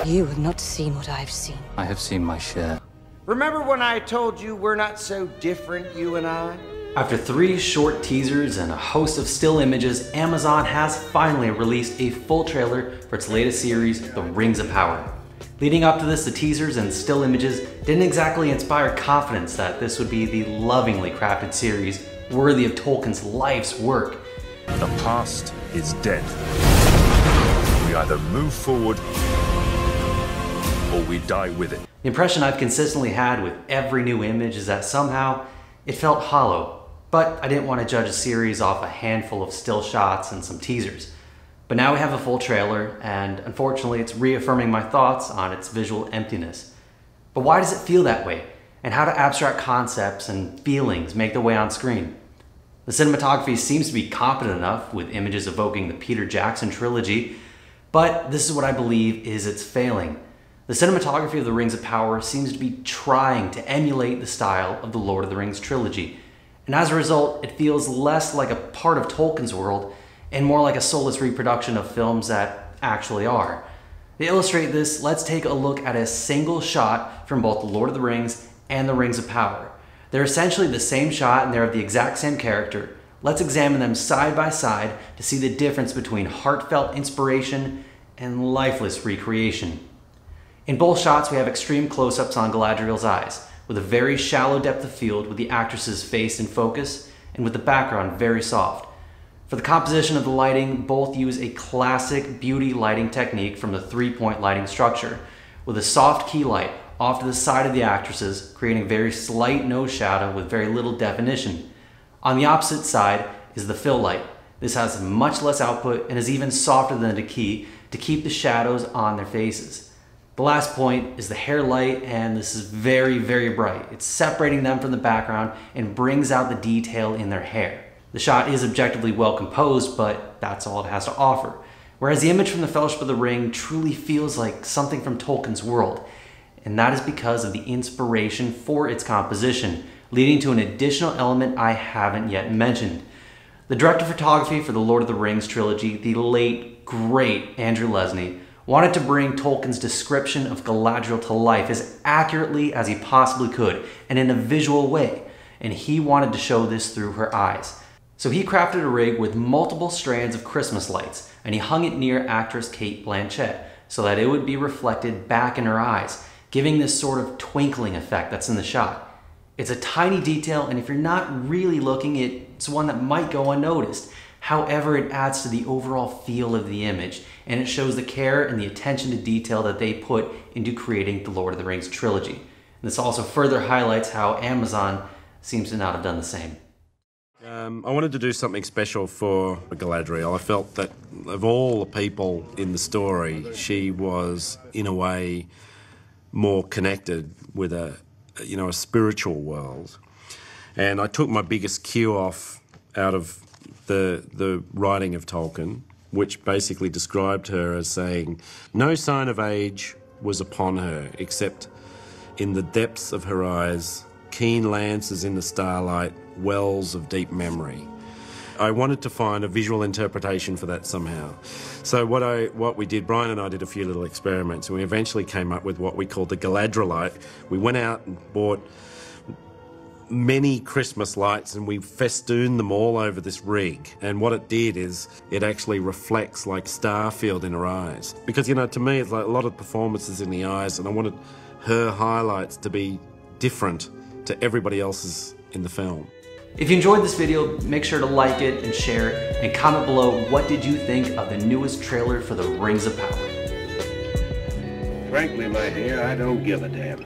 You have not seen what I've seen. I have seen my share. Remember when I told you we're not so different, you and I? After 3 short teasers and a host of still images, Amazon has finally released a full trailer for its latest series, The Rings of Power. Leading up to this, the teasers and still images didn't exactly inspire confidence that this would be the lovingly crafted series worthy of Tolkien's life's work. The past is dead. We either move forward or we die with it. The impression I've consistently had with every new image is that somehow it felt hollow, but I didn't want to judge a series off a handful of still shots and some teasers. But now we have a full trailer, and unfortunately it's reaffirming my thoughts on its visual emptiness. But why does it feel that way? And how do abstract concepts and feelings make their way on screen? The cinematography seems to be competent enough, with images evoking the Peter Jackson trilogy, but this is what I believe is its failing. The cinematography of The Rings of Power seems to be trying to emulate the style of the Lord of the Rings trilogy, and as a result, it feels less like a part of Tolkien's world and more like a soulless reproduction of films that actually are. To illustrate this, let's take a look at a single shot from both The Lord of the Rings and The Rings of Power. They're essentially the same shot and they're of the exact same character. Let's examine them side by side to see the difference between heartfelt inspiration and lifeless recreation. In both shots, we have extreme close-ups on Galadriel's eyes, with a very shallow depth of field with the actress's face in focus and with the background very soft. For the composition of the lighting, both use a classic beauty lighting technique from the 3-point lighting structure, with a soft key light off to the side of the actresses, creating a very slight nose shadow with very little definition. On the opposite side is the fill light. This has much less output and is even softer than the key to keep the shadows on their faces. The last point is the hair light, and this is very, very bright. It's separating them from the background and brings out the detail in their hair. The shot is objectively well composed, but that's all it has to offer. Whereas the image from the Fellowship of the Ring truly feels like something from Tolkien's world, and that is because of the inspiration for its composition, leading to an additional element I haven't yet mentioned. The director of photography for the Lord of the Rings trilogy, the late, great Andrew Lesnie, wanted to bring Tolkien's description of Galadriel to life as accurately as he possibly could, and in a visual way, and he wanted to show this through her eyes. So he crafted a rig with multiple strands of Christmas lights, and he hung it near actress Cate Blanchett so that it would be reflected back in her eyes, giving this sort of twinkling effect that's in the shot. It's a tiny detail, and if you're not really looking, it's one that might go unnoticed. However, it adds to the overall feel of the image, and it shows the care and the attention to detail that they put into creating the Lord of the Rings trilogy. And this also further highlights how Amazon seems to not have done the same. I wanted to do something special for Galadriel. I felt that of all the people in the story, she was, in a way, more connected with a spiritual world. And I took my biggest cue off out of the writing of Tolkien, which basically described her as saying, no sign of age was upon her, except in the depths of her eyes, keen lances in the starlight, wells of deep memory. I wanted to find a visual interpretation for that somehow. So what we did, Brian and I did a few little experiments, and we eventually came up with what we called the Galadrielite. We went out and bought many Christmas lights and we festooned them all over this rig. And what it did is it actually reflects like starfield in her eyes. Because, to me, it's like a lot of performances in the eyes, and I wanted her highlights to be different to everybody else's in the film. If you enjoyed this video, make sure to like it and share it, and comment below what did you think of the newest trailer for The Rings of Power. Frankly, my dear, I don't give a damn.